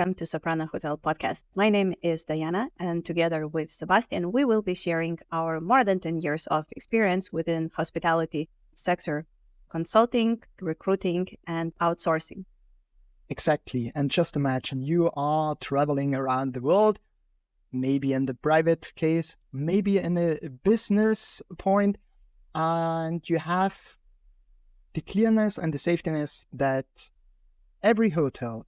welcome to Soprana Hotel Podcast. My name is Diana, and together with Sebastian, we will be sharing our more than 10 years of experience within hospitality sector, consulting, recruiting, and outsourcing. Exactly. And just imagine you are traveling around the world, maybe in the private case, maybe in a business point, and you have the clearness and the safetiness that every hotel,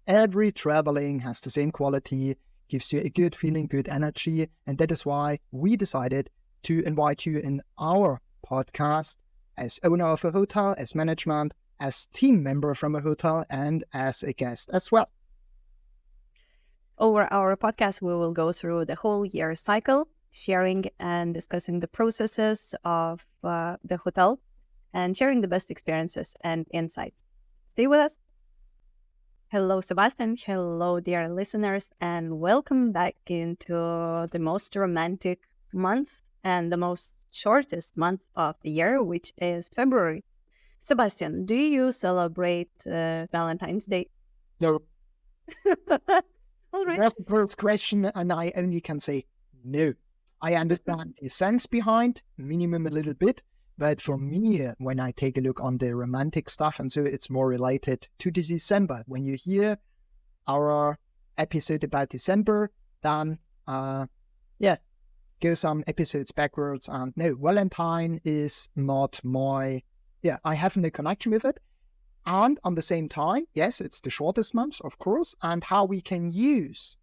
every traveling has the same quality, gives you a good feeling, good energy. And that is why we decided to invite you in our podcast as owner of a hotel, as management, as team member from a hotel, and as a guest as well. Over our podcast, we will go through the whole year cycle, sharing and discussing the processes of the hotel and sharing the best experiences and insights. Stay with us. Hello, Sebastian. Hello, dear listeners, and welcome back into the most romantic month and the most shortest month of the year, which is February. Sebastian, do you celebrate Valentine's Day? No. All right. That's the first question, and I only can say no. I understand the sense behind, minimum a little bit, but for me, when I take a look on the romantic stuff, and so it's more related to the December. When you hear our episode about December, then, go some episodes backwards. And no, Valentine is not I have no connection with it. And on the same time, yes, it's the shortest month, of course, and how we can use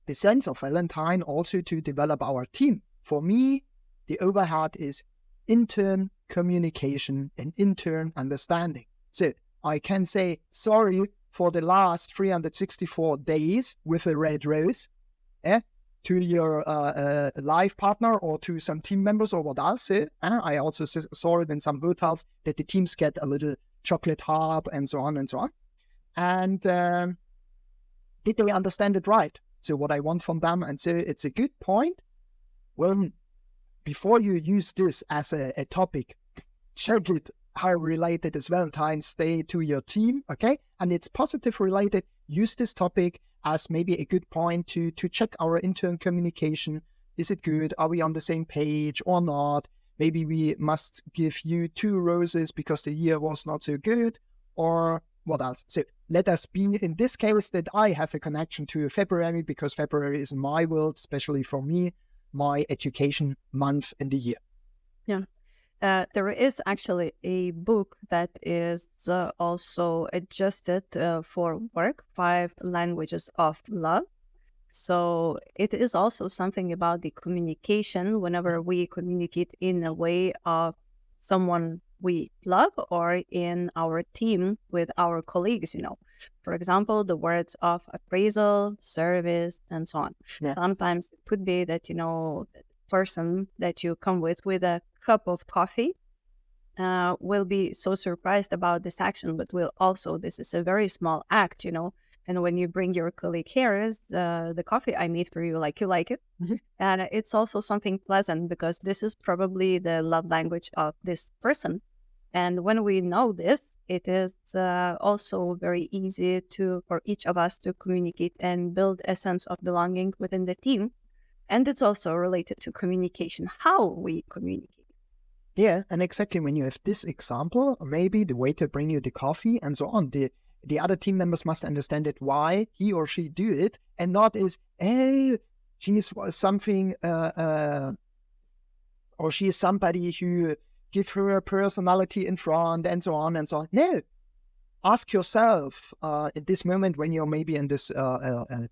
the sense of Valentine also to develop our team. For me, the overhead is intern communication and intern understanding. So I can say sorry for the last 364 days with a red rose to your life partner or to some team members or what else. I also saw it in some hotels that the teams get a little chocolate heart and so on and so on. And did they understand it right? So what I want from them, and so it's a good point. Well, before you use this as a topic, check it how related is Valentine's Day to your team, okay? And it's positive related. Use this topic as maybe a good point to check our intern communication. Is it good? Are we on the same page or not? Maybe we must give you 2 roses because the year was not so good, or what else? So let us be in this case that I have a connection to February because February is my world, especially for me, my education month in the year. Yeah. There is actually a book that is also adjusted for work, 5 languages of love. So it is also something about the communication whenever we communicate in a way of someone we love or in our team with our colleagues, For example, the words of appraisal, service, and so on. Yeah. Sometimes it could be that, the person that you come with a cup of coffee will be so surprised about this action, but this is a very small act, And when you bring your colleague here, the coffee I made for you, like you like it. Mm-hmm. And it's also something pleasant because this is probably the love language of this person. And when we know this, it is also very easy for each of us to communicate and build a sense of belonging within the team. And it's also related to communication, how we communicate. Yeah, and exactly when you have this example, maybe the waiter bring you the coffee and so on, the other team members must understand it, why he or she do it, and not is, hey, she's something, or she is somebody who give her a personality in front and so on and so on. No, ask yourself at this moment when you're maybe in this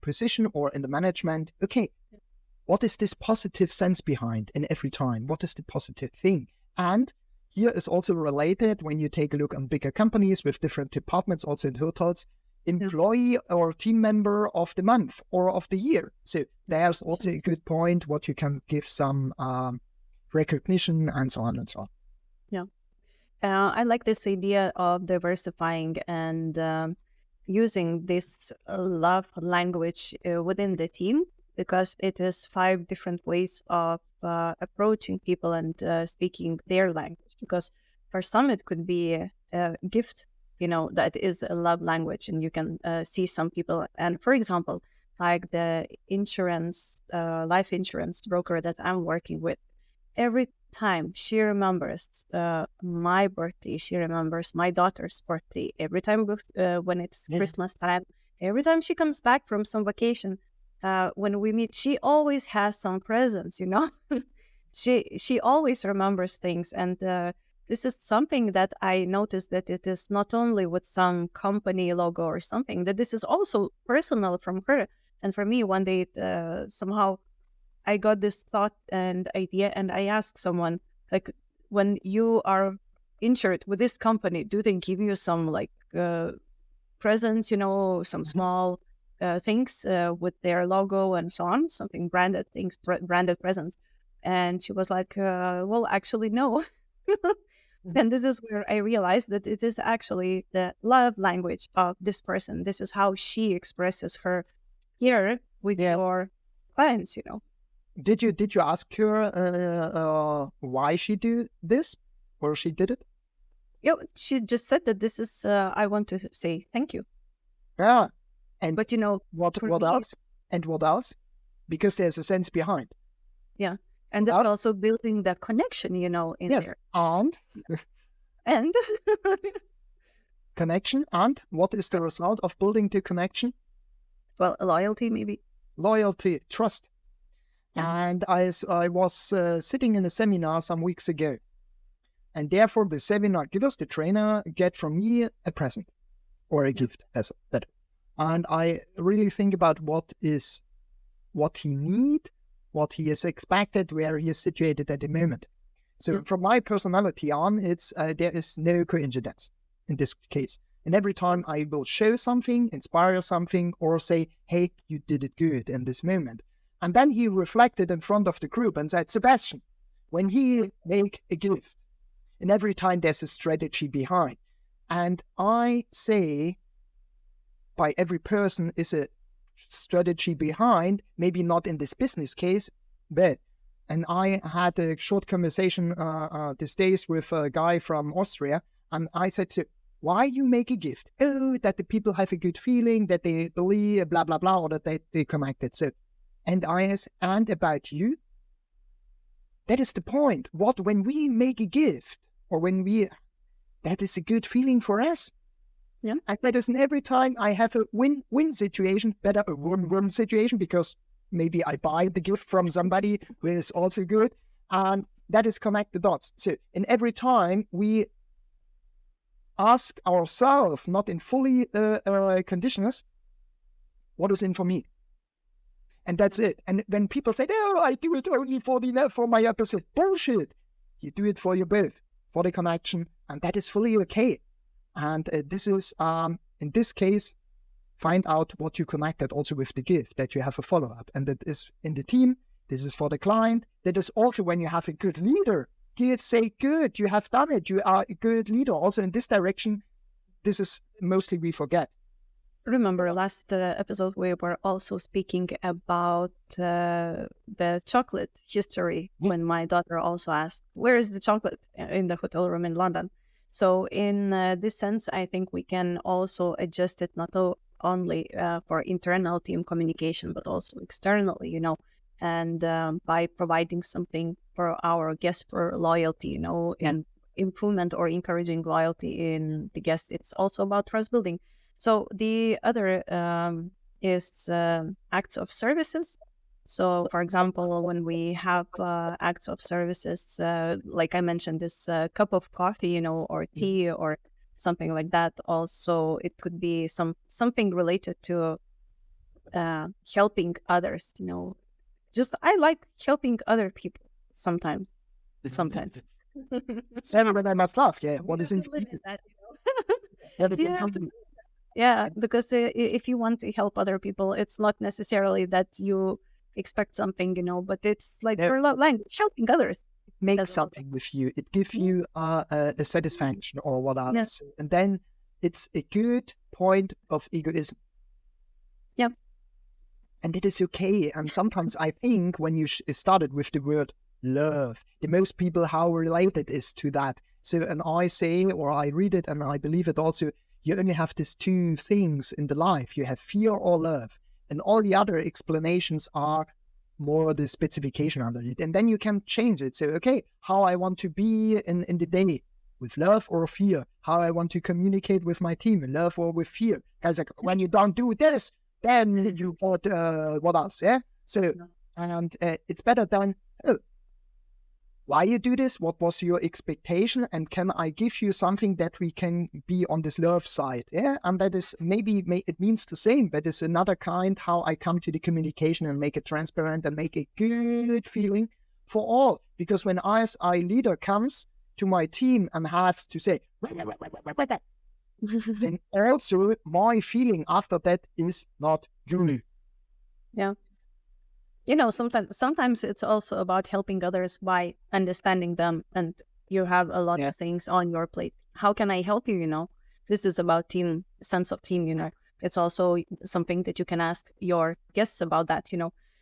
position or in the management, okay, what is this positive sense behind in every time? What is the positive thing? And here is also related when you take a look on bigger companies with different departments, also in hotels, employee or team member of the month or of the year. So there's also a good point what you can give some recognition and so on and so on. Yeah. I like this idea of diversifying and using this love language within the team, because it is 5 different ways of approaching people and speaking their language. Because for some, it could be a gift that is a love language. And you can see some people. And for example, like the insurance, life insurance broker that I'm working with, every time she remembers my birthday, she remembers my daughter's birthday. Every time when it's Christmas time, every time she comes back from some vacation, when we meet, she always has some presents. She always remembers things, and this is something that I noticed, that it is not only with some company logo or something, that this is also personal from her. And for me, one day, somehow I got this thought and idea, and I asked someone, like, when you are insured with this company, do they give you some like presents, some small things with their logo and so on, something branded things, branded presents? And she was like, well, actually, no. And this is where I realized that it is actually the love language of this person. This is how she expresses her here with your clients. Did you ask her why she do this, or she did it? Yeah, she just said that this is. I want to say thank you. Yeah, and But what else? And what else? Because there's a sense behind. Yeah, and that's also building the connection. In there. And connection. And what is the result of building the connection? Well, loyalty, maybe. Loyalty, trust. And I was sitting in a seminar some weeks ago, and therefore the seminar givers, the trainer, get from me a present or a gift as better. And I really think about what he need, what he is expected, where he is situated at the moment. So from my personality on, it's there is no coincidence in this case. And every time I will show something, inspire something, or say, hey, you did it good in this moment. And then he reflected in front of the group and said, Sebastian, when he make a gift, and every time there's a strategy behind. And I say, by every person is a strategy behind, maybe not in this business case, but, and I had a short conversation these days with a guy from Austria, and I said to why you make a gift? Oh, that the people have a good feeling, that they believe, blah, blah, blah, or that they connected. So, and I asked, and about you? That is the point. When we make a gift, or that is a good feeling for us. Yeah. And that is every time I have a win-win situation, better a win-win situation, because maybe I buy the gift from somebody who is also good, and that is connect the dots. So in every time we ask ourselves, not in fully conditions, what is in for me? And that's it. And when people say, "Oh, I do it only for my opposite," bullshit. You do it for you both, for the connection, and that is fully okay. And this is, in this case, find out what you connected also with the gift, that you have a follow-up. And that is in the team, this is for the client. That is also when you have a good leader. Say, good, you have done it. You are a good leader. Also in this direction, this is mostly we forget. Remember last episode we were also speaking about the chocolate history, when my daughter also asked, where is the chocolate in the hotel room in London? So in this sense, I think we can also adjust it not only for internal team communication, but also externally, and by providing something for our guests for loyalty, and improvement or encouraging loyalty in the guest. It's also about trust building. So the other is acts of services. So, for example, when we have acts of services, like I mentioned, this cup of coffee, or tea or something like that. Also, it could be something related to helping others. Just I like helping other people sometimes. Sometimes. Same when I must laugh. Yeah. What is in that? Yeah, because if you want to help other people, it's not necessarily that you expect something, but it's like your love language, helping others. Make something with you. It gives you a satisfaction or what else. Yes. And then it's a good point of egoism. Yeah. And it is okay. And sometimes I think when you started with the word love, the most people, how related is to that. So, and I say, or I read it and I believe it also, you only have these two things in the life. You have fear or love. And all the other explanations are more the specification under it. And then you can change it. So, okay, how I want to be in the day, with love or fear, how I want to communicate with my team, love or with fear. Guys, like, when you don't do this, then you what else? Yeah. So, and it's better than, oh, why you do this? What was your expectation? And can I give you something that we can be on this love side? Yeah. And that is it means the same, but it's another kind how I come to the communication and make it transparent and make a good feeling for all. Because when I leader comes to my team and has to say, then also my feeling after that is not good. Yeah. Sometimes it's also about helping others by understanding them, and you have a lot of things on your plate. How can I help you? This is about sense of team. It's also something that you can ask your guests about that.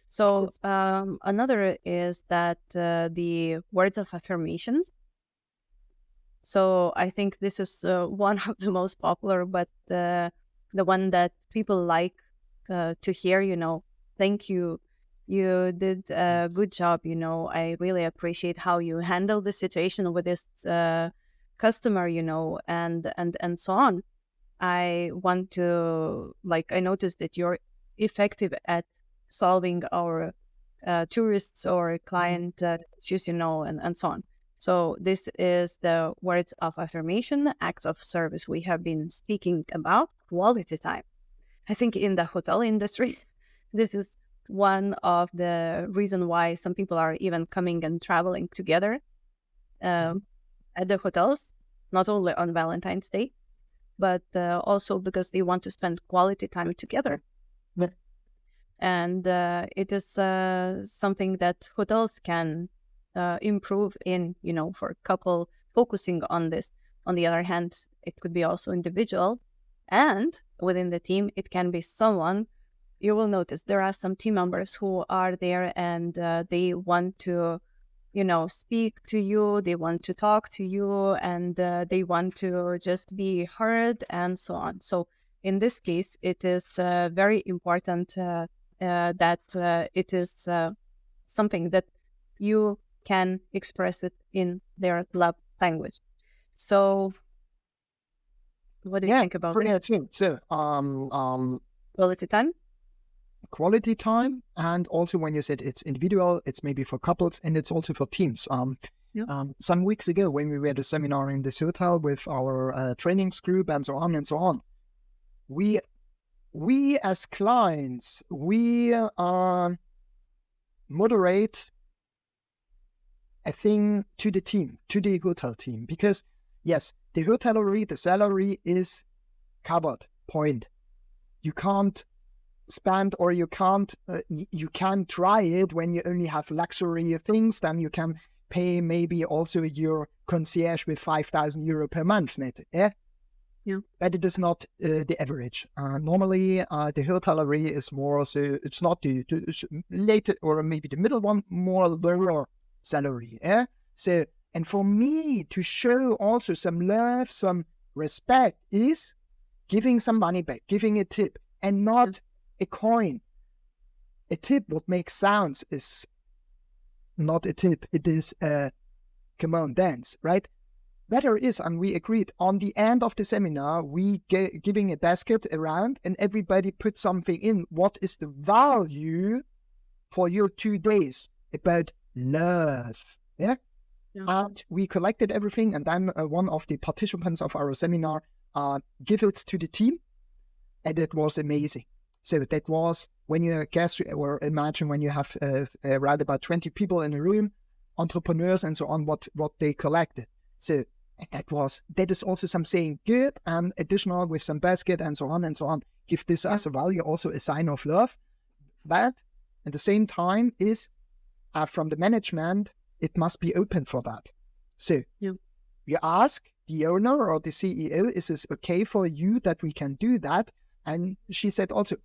So another is that the words of affirmation. So I think this is one of the most popular, but the one that people like to hear. Thank you. You did a good job. I really appreciate how you handle the situation with this customer. And so on. I want to I noticed that you're effective at solving our tourists or client issues, and so on. So this is the words of affirmation, acts of service we have been speaking about, quality time. I think in the hotel industry, this is one of the reason why some people are even coming and traveling together at the hotels, not only on Valentine's Day, but also because they want to spend quality time together. Yeah. And it is something that hotels can improve in, for a couple focusing on this. On the other hand, it could be also individual, and within the team, it can be someone. You will notice there are some team members who are there and they want to, speak to you, they want to talk to you, and they want to just be heard and so on. So in this case, it is very important that it is something that you can express it in their love language. So what do you think about it? So, Quality time? Quality time, and also when you said it's individual, it's maybe for couples, and it's also for teams. Some weeks ago, when we were at a seminar in this hotel with our trainings group and so on, we as clients, we moderate a thing to the team, to the hotel team, because yes, the hotellery, the salary is covered. Point. You can't spend, or you can't try it when you only have luxury things. Then you can pay maybe also your concierge with 5,000 euro per month net. Yeah. But it is not the average. Normally, the hotellery is more, so it's not the later or maybe the middle one, more lower salary. Yeah. So, and for me to show also some love, some respect is giving some money back, giving a tip, and not a coin. A tip, what makes sounds, is not a tip. It is a come on, dance, right? Better is, and we agreed, on the end of the seminar, we giving a basket around and everybody put something in. What is the value for your 2 days about love? Yeah? And we collected everything, and then one of the participants of our seminar give it to the team, and it was amazing. So that was when you guess, or imagine when you have around about 20 people in a room, entrepreneurs and so on, what they collected. So that is also some saying good and additional with some basket and so on. Give this as a value, also a sign of love. But at the same time is from the management, it must be open for that. So you ask the owner or the CEO, is this okay for you that we can do that? And she said also,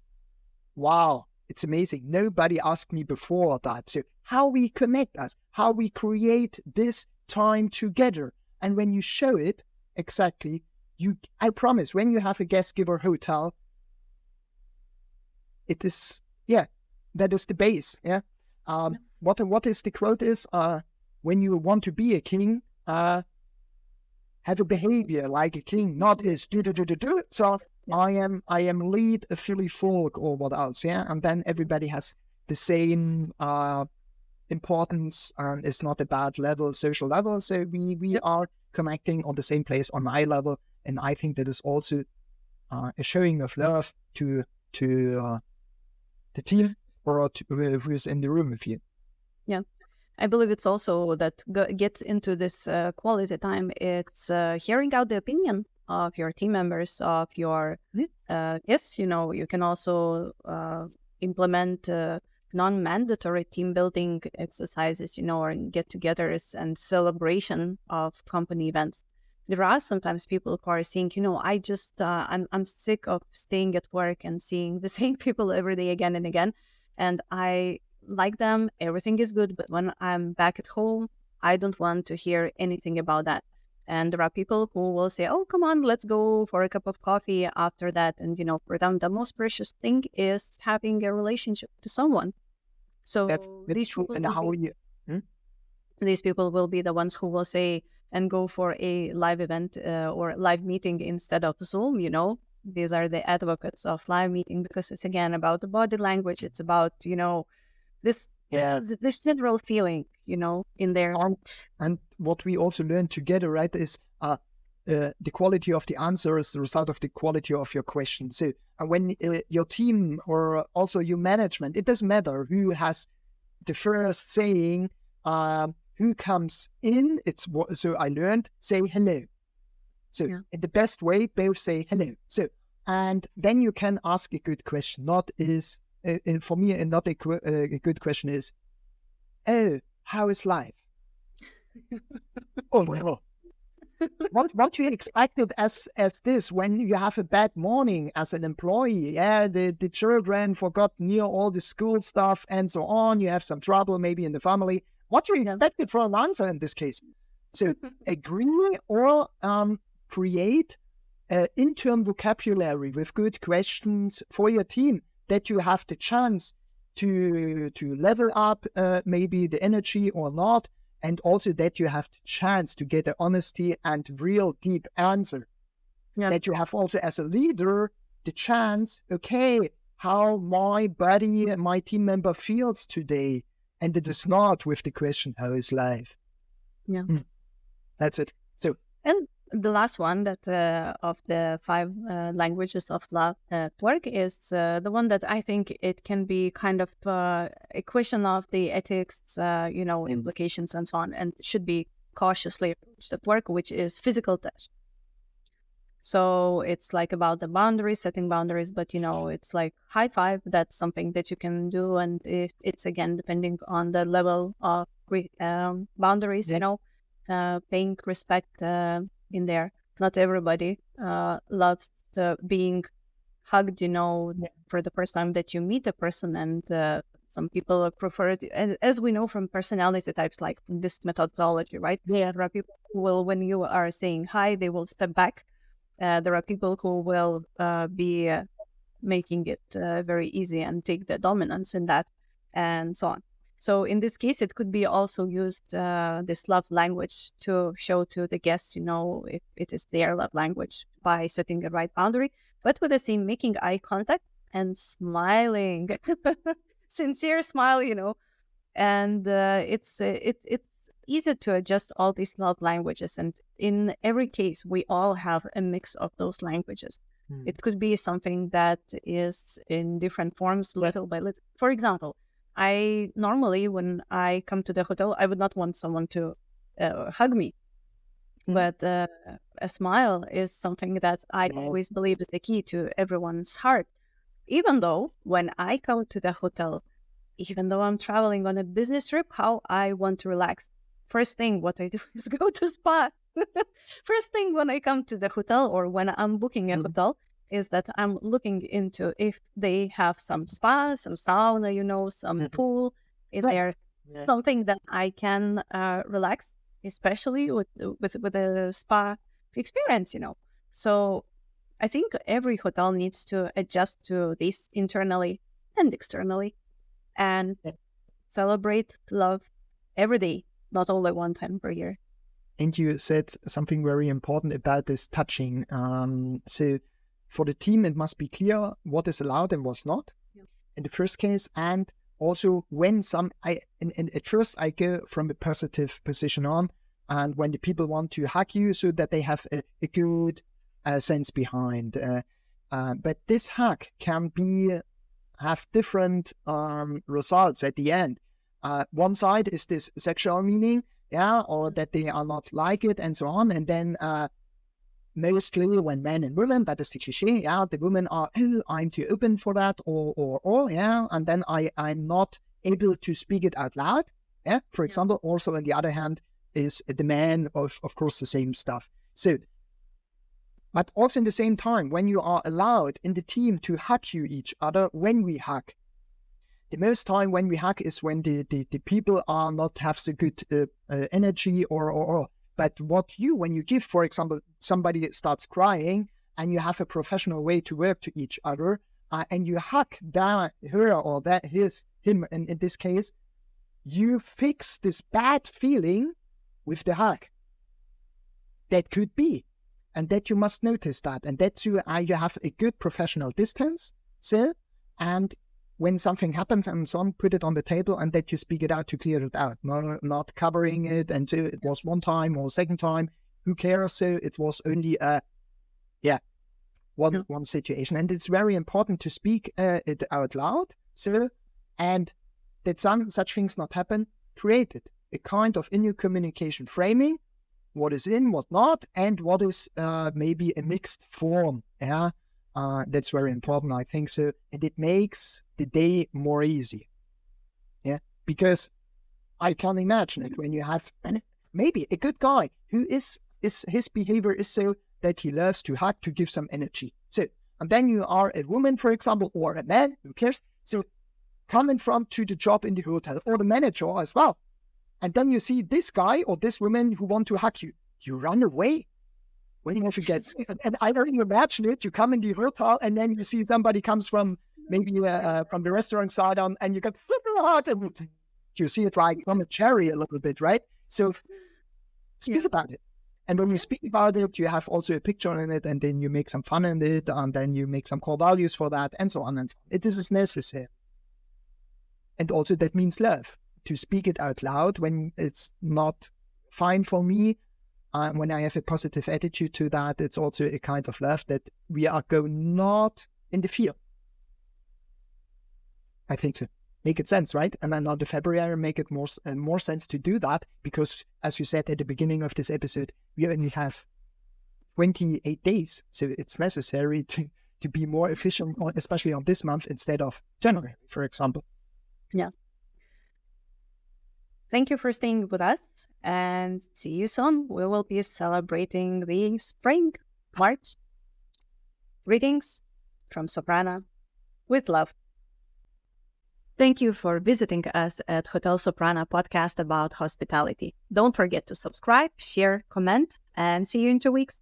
wow, it's amazing. Nobody asked me before that. So how we connect us, how we create this time together. And when you show it, exactly, I promise, when you have a guest giver hotel, it is, that is the base. Yeah. What is the quote is, when you want to be a king, have a behavior like a king, not is do. So I am lead a Philly folk or what else, yeah, and then everybody has the same importance, and it's not a bad level, social level. So we are connecting on the same place on my level, and I think that is also a showing of love to the team or to who is in the room with you. Yeah. I believe it's also that gets into this quality time. It's hearing out the opinion of your team members, of your, yes, you can also implement non-mandatory team building exercises, or get-togethers and celebration of company events. There are sometimes people who are saying, I'm sick of staying at work and seeing the same people every day again and again. And I like them, everything is good, but when I'm back at home, I don't want to hear anything about that. And there are people who will say, oh, come on, let's go for a cup of coffee after that. And, for them, the most precious thing is having a relationship to someone. So That's these true. people And will how be, you? these people will be the ones who will say and go for a live event or live meeting instead of Zoom. These are the advocates of live meeting, because it's again about the body language. It's about this this general feeling, in there. And what we also learned together, right, is the quality of the answer is the result of the quality of your question. So when your team or also your management, it doesn't matter who has the first saying, who comes in. So I learned, say hello. So in the best way, both say hello. So, and then you can ask a good question. Not is for me, and not a good question is, oh, how is life? Oh no. What you expected as this when you have a bad morning as an employee? Yeah, the children forgot near all the school stuff and so on. You have some trouble maybe in the family. What you expected for an answer in this case? So agree or create an internal vocabulary with good questions for your team that you have the chance to level up maybe the energy or not, and also that you have the chance to get an honesty and real deep answer. That you have also as a leader the chance, okay, how my buddy, my team member feels today, and it is not with the question, how is life? That's it. So, and the last one that of the 5 languages of love at work is the one that I think it can be kind of a question of the ethics, implications and so on, and should be cautiously approached at work, which is physical touch. So it's like about the boundaries, setting boundaries, but it's like high five. That's something that you can do, and it's again depending on the level of boundaries. Paying respect in there. Not everybody loves being hugged, for the first time that you meet a person, and some people prefer it, as we know from personality types, like this methodology, right? There are people who will, when you are saying hi, they will step back. There are people who will be making it very easy and take the dominance in that, and so on. So in this case, it could be also used, this love language, to show to the guests, if it is their love language, by setting the right boundary, but with the same making eye contact and smiling, sincere smile, and it's easy to adjust all these love languages. And in every case, we all have a mix of those languages. It could be something that is in different forms, little by little. For example, I normally, when I come to the hotel, I would not want someone to hug me. But a smile is something that I always believe is the key to everyone's heart. Even though when I come to the hotel, even though I'm traveling on a business trip, how I want to relax. First thing what I do is go to spa. First thing when I come to the hotel, or when I'm booking a hotel, is that I'm looking into if they have some spa, some sauna, some pool. Is there something that I can relax, especially with a spa experience, So I think every hotel needs to adjust to this internally and externally and celebrate love every day, not only one time per year. And you said something very important about this touching. So for the team, it must be clear what is allowed and what's not in the first case. And also when and at first I go from a positive position on, and when the people want to hug you so that they have a good sense behind. But this hug can have different results at the end. One side is this sexual meaning, or that they are not like it and so on. And then mostly when men and women, that is the cliche, the women are, oh, I'm too open for that, or and then I'm not able to speak it out loud. For example, also on the other hand is the man of course the same stuff. So, but also in the same time, when you are allowed in the team to hug you each other, when we hug, the most time when we hug is when the people are not have so good energy or. But when you give, for example, somebody starts crying and you have a professional way to work to each other, and you hug her or him, and in this case, you fix this bad feeling with the hug. That could be, and that you must notice that, and that you have a good professional distance, and when something happens and so on, put it on the table and that you speak it out to clear it out, not covering it. And so it was one time or second time, who cares? So it was only one situation. And it's very important to speak it out loud. So, and that some such things not happen, create it. A kind of inner communication framing, what is in, what not, and what is maybe a mixed form. That's very important, I think so. And it makes the day more easy. Because I can imagine it when you have maybe a good guy who is his behavior is so that he loves to hug, to give some energy. So, and then you are a woman, for example, or a man, who cares? So coming from to the job in the hotel, or the manager as well. And then you see this guy or this woman who want to hug you. You run away. When you forget, and I don't even imagine it. You come in the hotel, and then you see somebody comes from maybe from the restaurant side on, and you go, you see it like from a cherry a little bit, right? So speak about it. And when you speak about it, you have also a picture in it, and then you make some fun in it, and then you make some core values for that, and so on and so on. This is necessary. And also that means love, to speak it out loud when it's not fine for me. When I have a positive attitude to that, it's also a kind of love that we are going not in the fear. I think so. Make it sense, right? And then now the February make it more sense to do that, because as you said at the beginning of this episode, we only have 28 days. So it's necessary to be more efficient, especially on this month instead of January, for example. Yeah. Thank you for staying with us, and see you soon. We will be celebrating the spring, March. Greetings from Soprana, with love. Thank you for visiting us at Hotel Soprana podcast about hospitality. Don't forget to subscribe, share, comment, and see you in 2 weeks.